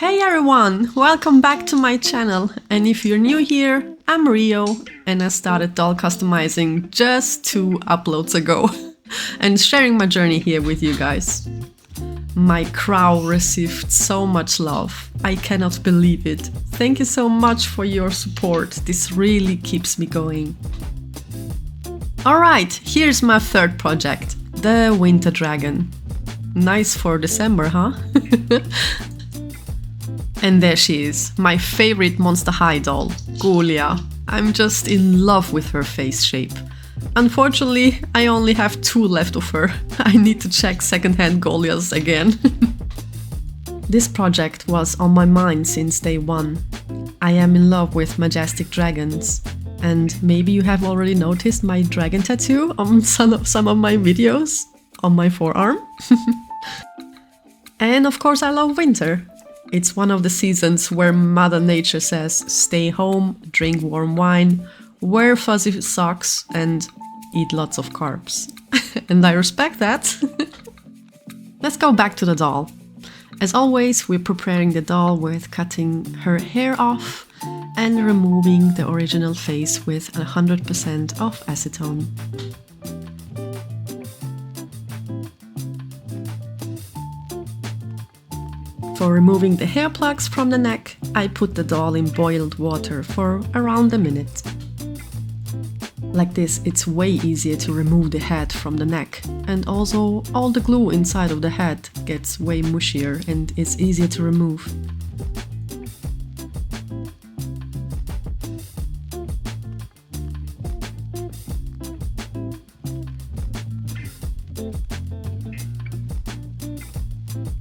Hey everyone, welcome back to my channel, and if you're new here, I'm Rio and I started doll customizing just 2 uploads ago and sharing my journey here with you guys. My crawl received so much love, I cannot believe it. Thank you so much for your support, this really keeps me going. Alright, here's my third project, the Winter Dragon. Nice for December, huh? And there she is, my favorite Monster High doll, Golia. I'm just in love with her face shape. Unfortunately, I only have 2 left of her. I need to check secondhand Golias again. This project was on my mind since day one. I am in love with majestic dragons. And maybe you have already noticed my dragon tattoo on some of my videos on my forearm. And of course I love winter. It's one of the seasons where Mother Nature says stay home, drink warm wine, wear fuzzy socks and eat lots of carbs. And I respect that. Let's go back to the doll. As always, we're preparing the doll with cutting her hair off and removing the original face with 100% of Aceton. For removing the hair plugs from the neck, I put the doll in boiled water for around a minute. Like this, it's way easier to remove the head from the neck, and also all the glue inside of the head gets way mushier and it's easier to remove.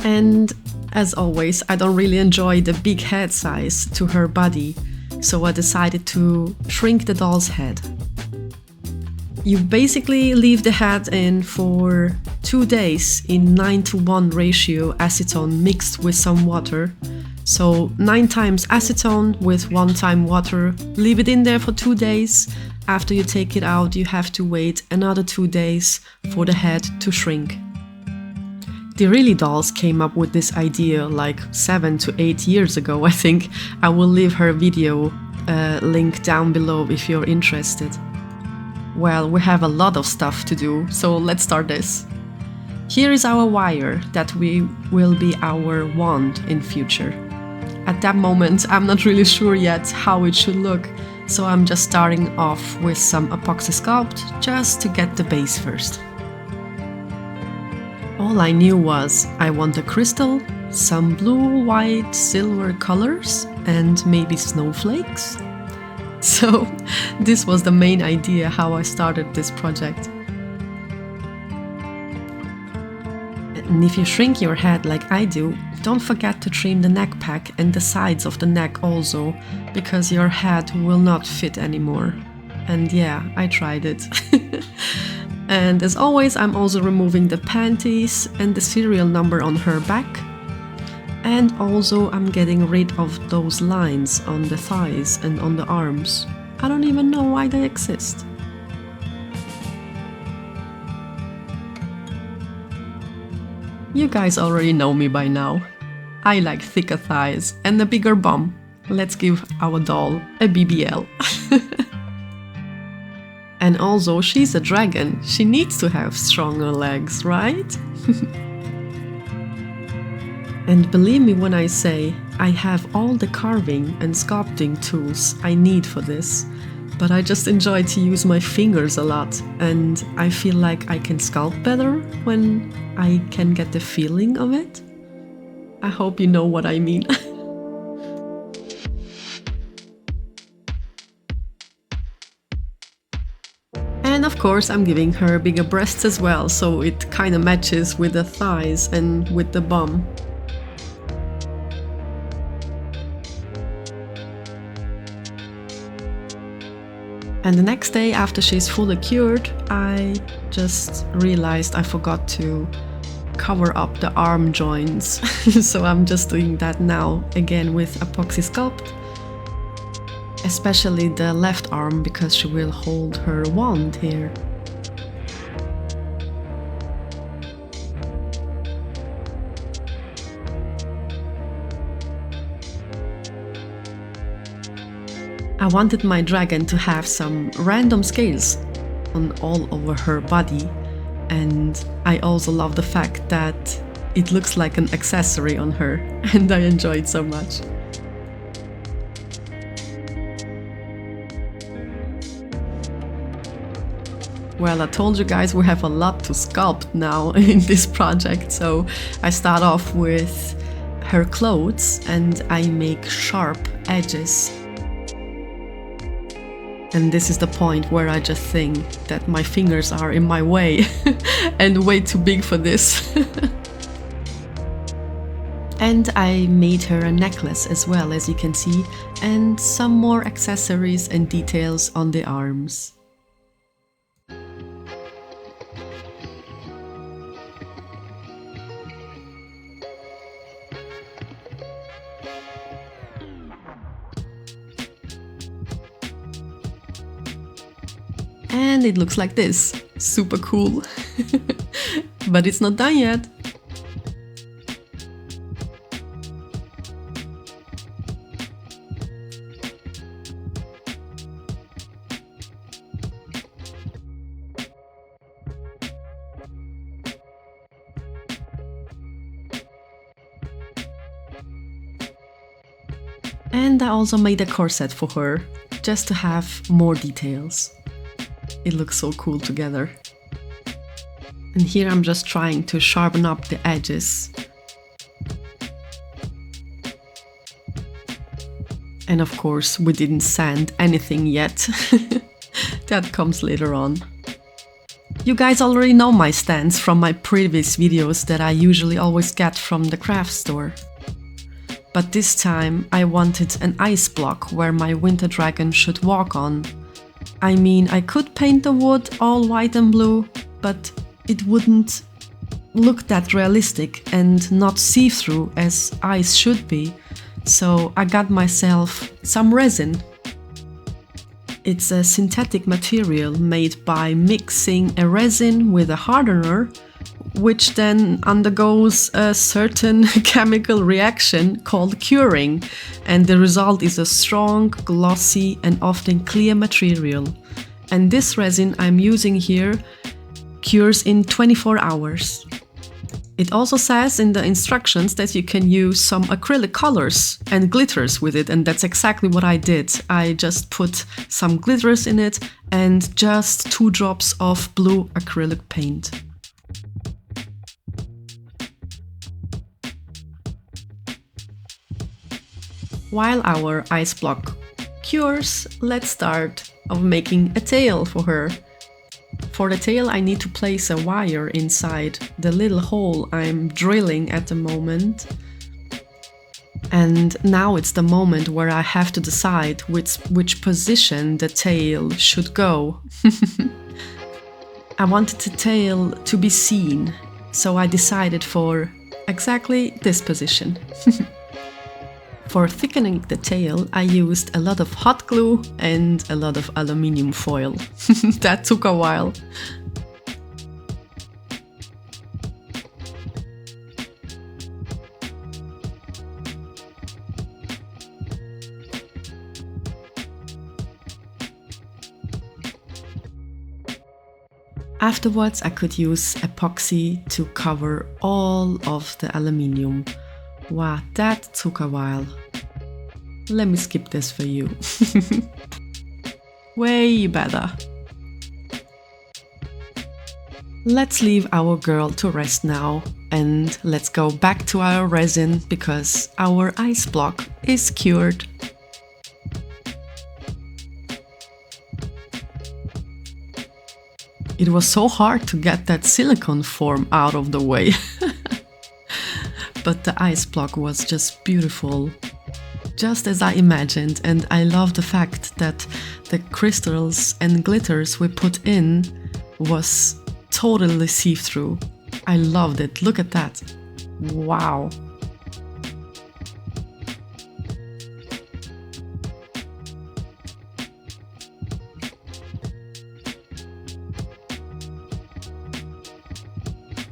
And as always, I don't really enjoy the big head size to her body, so I decided to shrink the doll's head. You basically leave the head in for 2 days in 9:1 ratio acetone mixed with some water. So 9 times acetone with 1 time water, leave it in there for 2 days. After you take it out, you have to wait another 2 days for the head to shrink. Dirili Dolls came up with this idea like 7 to 8 years ago, I think. I will leave her video link down below if you're interested. Well, we have a lot of stuff to do, so let's start this. Here is our wire that will be our wand in future. At that moment, I'm not really sure yet how it should look, so I'm just starting off with some Apoxie Sculpt just to get the base first. All I knew was I want a crystal, some blue, white, silver colors, and maybe snowflakes. So this was the main idea how I started this project. And if you shrink your head like I do, don't forget to trim the neck pack and the sides of the neck also, because your head will not fit anymore. And yeah, I tried it. And as always, I'm also removing the panties and the serial number on her back. And also I'm getting rid of those lines on the thighs and on the arms. I don't even know why they exist. You guys already know me by now. I like thicker thighs and a bigger bum. Let's give our doll a BBL. And also, she's a dragon. She needs to have stronger legs, right? And believe me when I say, I have all the carving and sculpting tools I need for this. But I just enjoy to use my fingers a lot. And I feel like I can sculpt better when I can get the feeling of it. I hope you know what I mean. And of course I'm giving her bigger breasts as well, so it kinda matches with the thighs and with the bum. And the next day after she's fully cured, I just realized I forgot to cover up the arm joints. So I'm just doing that now again with Apoxie Sculpt. Especially the left arm, because she will hold her wand here. I wanted my dragon to have some random scales on all over her body, and I also love the fact that it looks like an accessory on her, and I enjoy it so much. Well, I told you guys we have a lot to sculpt now in this project, so I start off with her clothes and I make sharp edges. And this is the point where I just think that my fingers are in my way and way too big for this. And I made her a necklace as well, as you can see, and some more accessories and details on the arms. And it looks like this. Super cool. But it's not done yet. And I also made a corset for her, just to have more details. It looks so cool together. And here I'm just trying to sharpen up the edges. And of course, we didn't sand anything yet. That comes later on. You guys already know my stance from my previous videos that I usually always get from the craft store. But this time I wanted an ice block where my winter dragon should walk on. I mean, I could paint the wood all white and blue, but it wouldn't look that realistic and not see-through as ice should be. So I got myself some resin. It's a synthetic material made by mixing a resin with a hardener, which then undergoes a certain chemical reaction called curing, and the result is a strong, glossy and often clear material. And this resin I'm using here cures in 24 hours. It also says in the instructions that you can use some acrylic colors and glitters with it, and that's exactly what I did. I just put some glitters in it and just 2 drops of blue acrylic paint. While our ice block cures, let's start of making a tail for her. For the tail I need to place a wire inside the little hole I'm drilling at the moment. And now it's the moment where I have to decide which position the tail should go. I wanted the tail to be seen, so I decided for exactly this position. For thickening the tail, I used a lot of hot glue and a lot of aluminium foil. That took a while. Afterwards, I could use epoxy to cover all of the aluminium. Wow, that took a while. Let me skip this for you. Way better. Let's leave our girl to rest now and let's go back to our resin because our ice block is cured. It was so hard to get that silicone form out of the way. But the ice block was just beautiful, just as I imagined, and I love the fact that the crystals and glitters we put in was totally see-through. I loved it, look at that. Wow.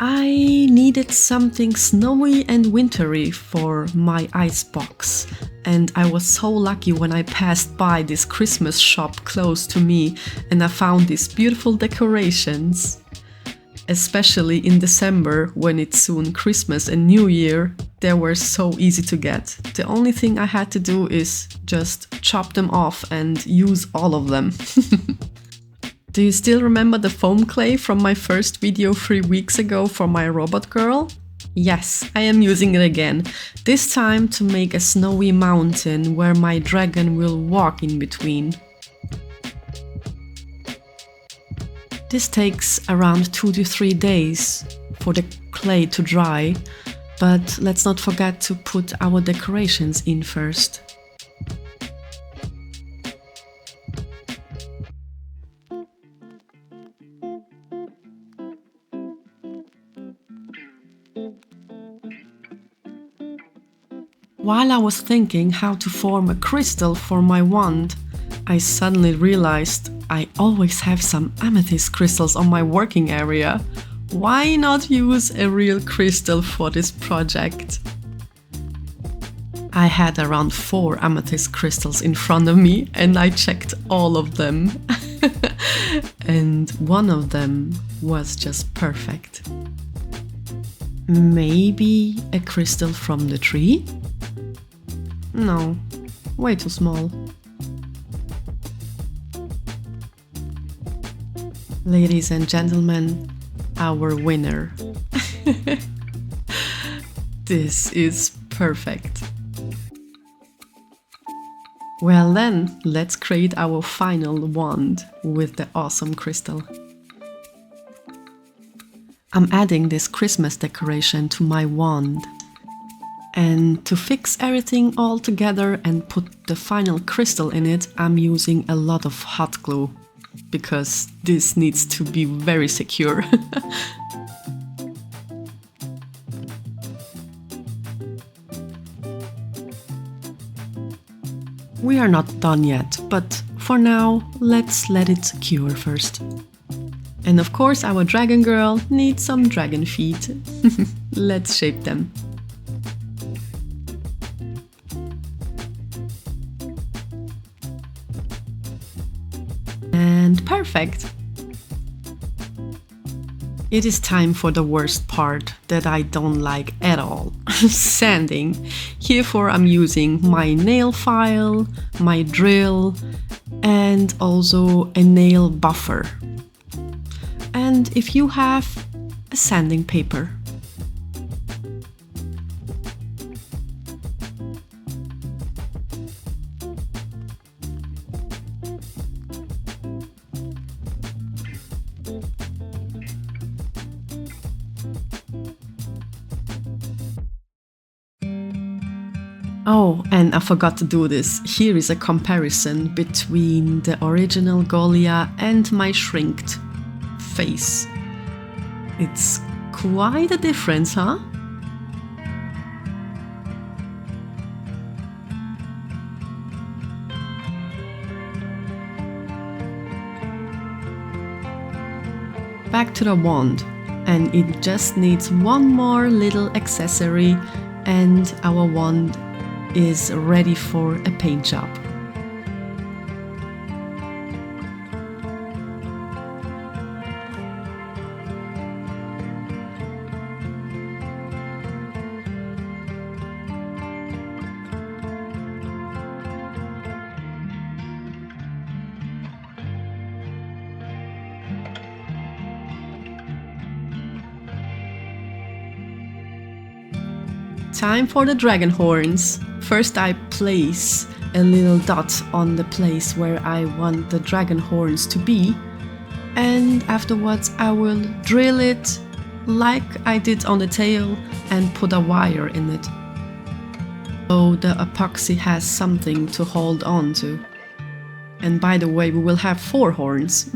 I needed something snowy and wintry for my ice box, and I was so lucky when I passed by this Christmas shop close to me and I found these beautiful decorations. Especially in December, when it's soon Christmas and New Year, they were so easy to get. The only thing I had to do is just chop them off and use all of them. Do you still remember the foam clay from my first video 3 weeks ago for my robot girl? Yes, I am using it again, this time to make a snowy mountain where my dragon will walk in between. This takes around 2 to 3 days for the clay to dry, but let's not forget to put our decorations in first. While I was thinking how to form a crystal for my wand, I suddenly realized I always have some amethyst crystals on my working area. Why not use a real crystal for this project? I had around 4 amethyst crystals in front of me and I checked all of them. And one of them was just perfect. Maybe a crystal from the tree? No, way too small. Ladies and gentlemen, our winner. This is perfect. Well then, let's create our final wand with the awesome crystal. I'm adding this Christmas decoration to my wand. And to fix everything all together and put the final crystal in it, I'm using a lot of hot glue, because this needs to be very secure. We are not done yet, but for now, let's let it cure first. And of course, our dragon girl needs some dragon feet. Let's shape them. And perfect! It is time for the worst part that I don't like at all, sanding. Herefore I'm using my nail file, my drill, and also a nail buffer. And if you have a sanding paper. Oh, and I forgot to do this. Here is a comparison between the original Golia and my shrinked face. It's quite a difference, huh? Back to the wand, and it just needs one more little accessory and our wand is ready for a paint job. Time for the dragon horns. First I place a little dot on the place where I want the dragon horns to be, and afterwards I will drill it like I did on the tail and put a wire in it. So the epoxy has something to hold on to. And by the way, we will have 4 horns.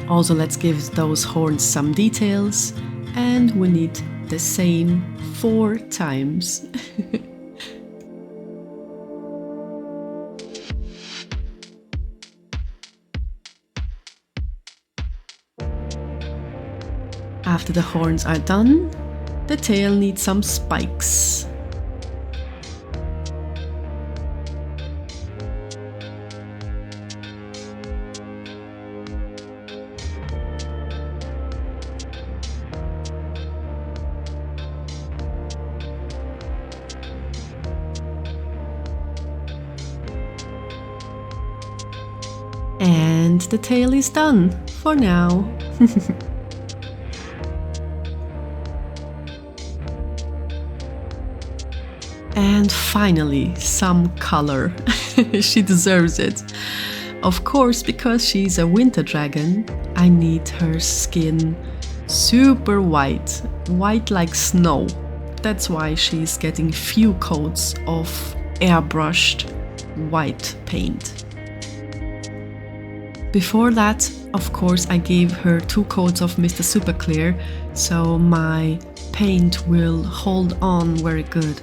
Also, let's give those horns some details, and we need the same 4 times. After the horns are done, the tail needs some spikes. And the tail is done for now. And finally, some color. She deserves it. Of course, because she's a winter dragon, I need her skin super white, white like snow. That's why she's getting few coats of airbrushed white paint. Before that, of course, I gave her 2 coats of Mr. Superclear, so my paint will hold on very good.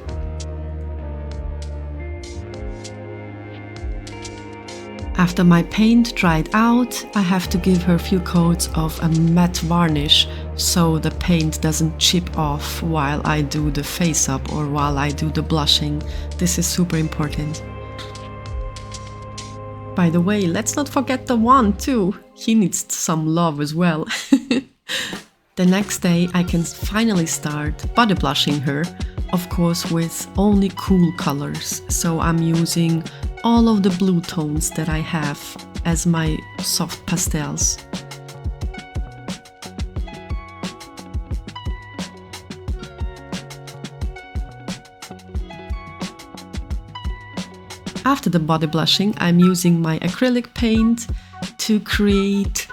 After my paint dried out, I have to give her a few coats of a matte varnish so the paint doesn't chip off while I do the face up or while I do the blushing. This is super important. By the way, let's not forget the wand too. He needs some love as well. The next day I can finally start body blushing her, of course with only cool colors. So I'm using all of the blue tones that I have as my soft pastels. After the body blushing, I'm using my acrylic paint to create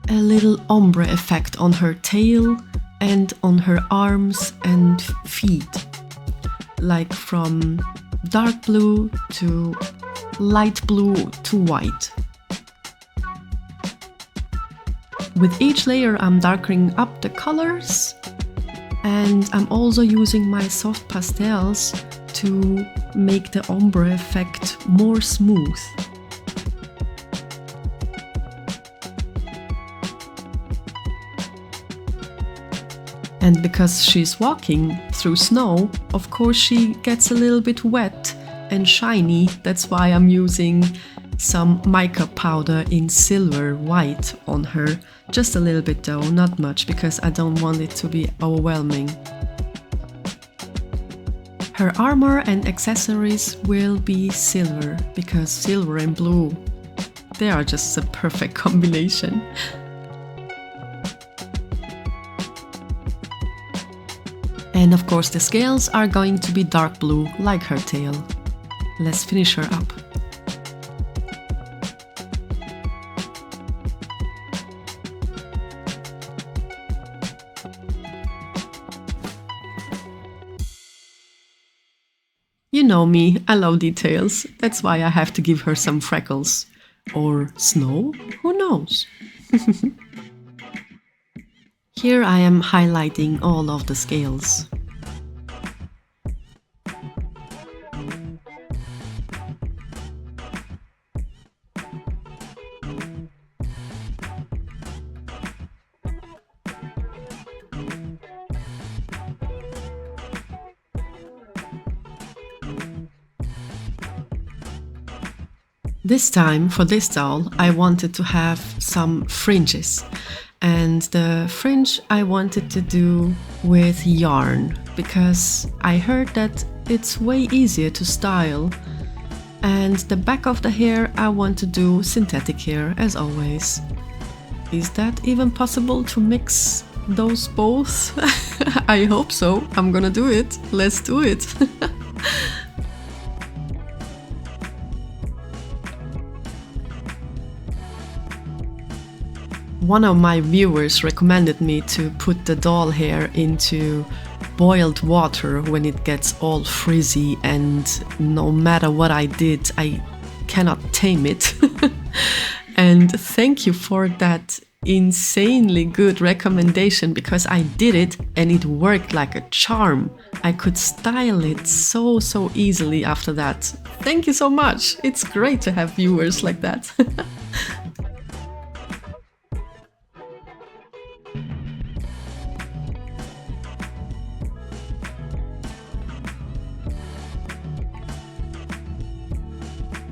a little ombre effect on her tail and on her arms and feet, like from dark blue to light blue to white. With each layer I'm darkening up the colors, and I'm also using my soft pastels to make the ombre effect more smooth. And because she's walking through snow, of course she gets a little bit wet and shiny. That's why I'm using some mica powder in silver white on her. Just a little bit though, not much, because I don't want it to be overwhelming. Her armor and accessories will be silver, because silver and blue, they are just a perfect combination. And of course the scales are going to be dark blue, like her tail. Let's finish her up. You know me, I love details. That's why I have to give her some freckles. Or snow? Who knows? Here I am highlighting all of the scales. This time, for this doll, I wanted to have some fringes. And the fringe I wanted to do with yarn, because I heard that it's way easier to style. And the back of the hair I want to do synthetic hair, as always. Is that even possible to mix those both? I hope so. I'm gonna do it. Let's do it. One of my viewers recommended me to put the doll hair into boiled water when it gets all frizzy, and no matter what I did, I cannot tame it. And thank you for that insanely good recommendation because I did it and it worked like a charm. I could style it so easily after that. Thank you so much. It's great to have viewers like that.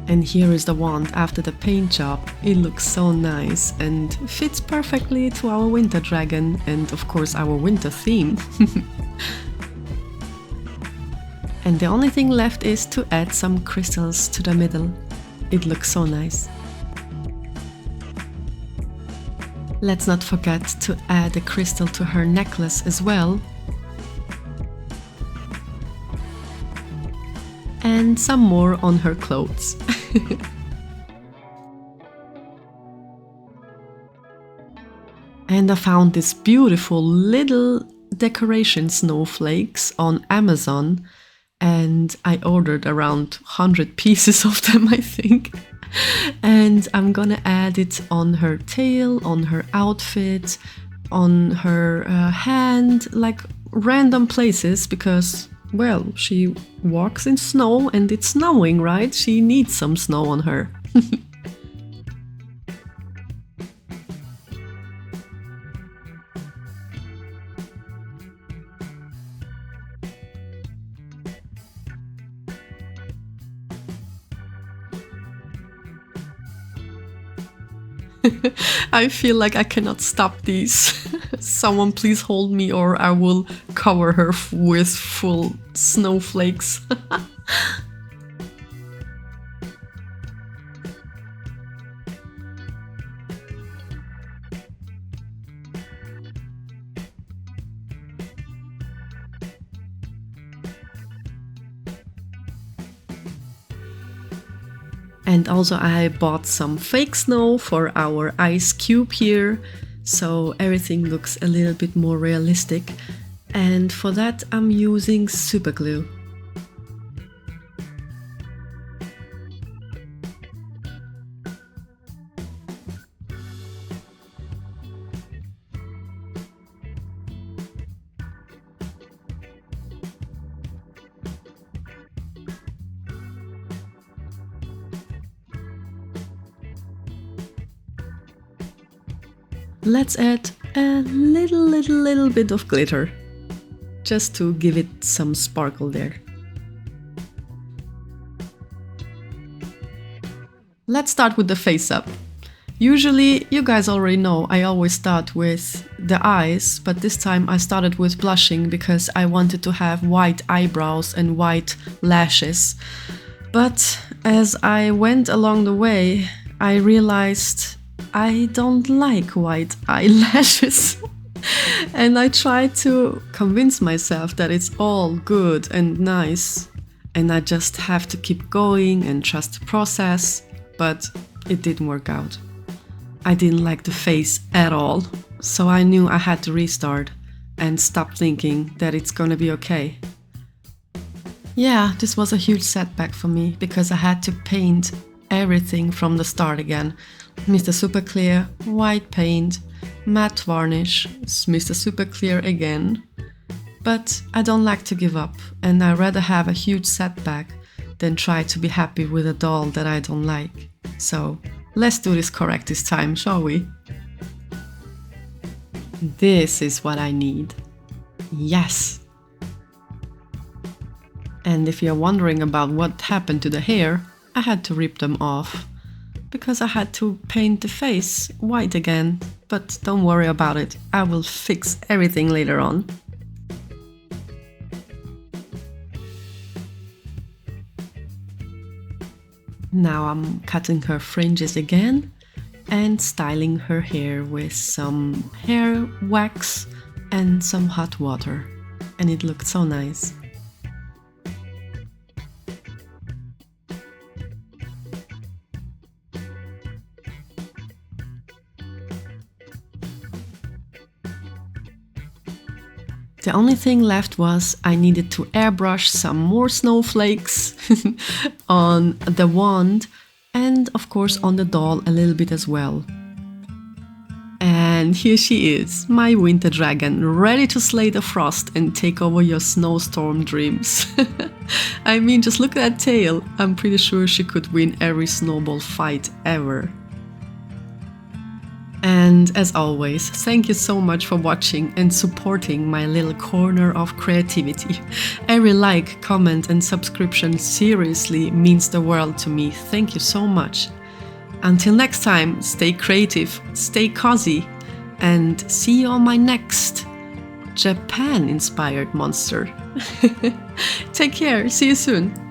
And here is the wand after the paint job. It looks so nice and fits perfectly to our winter dragon and of course our winter theme. And the only thing left is to add some crystals to the middle. It looks so nice. Let's not forget to add a crystal to her necklace as well. And some more on her clothes. And I found these beautiful little decoration snowflakes on Amazon, and I ordered around 100 pieces of them, I think. And I'm gonna add it on her tail, on her outfit, on her hand, like random places, because well, she walks in snow and it's snowing, right? She needs some snow on her. I feel like I cannot stop these. Someone please hold me or I will cover her with full snowflakes. And also I bought some fake snow for our ice cube here, so everything looks a little bit more realistic. And for that I'm using Superglue. Let's add a little bit of glitter, just to give it some sparkle there. Let's start with the face up. Usually, you guys already know, I always start with the eyes, but this time I started with blushing because I wanted to have white eyebrows and white lashes. But as I went along the way, I realized I don't like white eyelashes. And I tried to convince myself that it's all good and nice and I just have to keep going and trust the process, but it didn't work out. I didn't like the face at all, so I knew I had to restart and stop thinking that it's gonna be okay. Yeah, this was a huge setback for me because I had to paint everything from the start again. Mr. Superclear, white paint, matte varnish, Mr. Superclear again. But I don't like to give up, and I'd rather have a huge setback than try to be happy with a doll that I don't like. So let's do this correct this time, shall we? This is what I need. Yes! And if you're wondering about what happened to the hair, I had to rip them off. Because I had to paint the face white again, but don't worry about it, I will fix everything later on. Now I'm cutting her fringes again and styling her hair with some hair wax and some hot water, and it looked so nice. The only thing left was I needed to airbrush some more snowflakes on the wand and of course on the doll a little bit as well. And here she is, my winter dragon, ready to slay the frost and take over your snowstorm dreams. I mean, just look at that tail. I'm pretty sure she could win every snowball fight ever. And as always, thank you so much for watching and supporting my little corner of creativity. Every like, comment and subscription seriously means the world to me. Thank you so much. Until next time, stay creative, stay cozy, and see you on my next Japan-inspired monster. Take care, see you soon.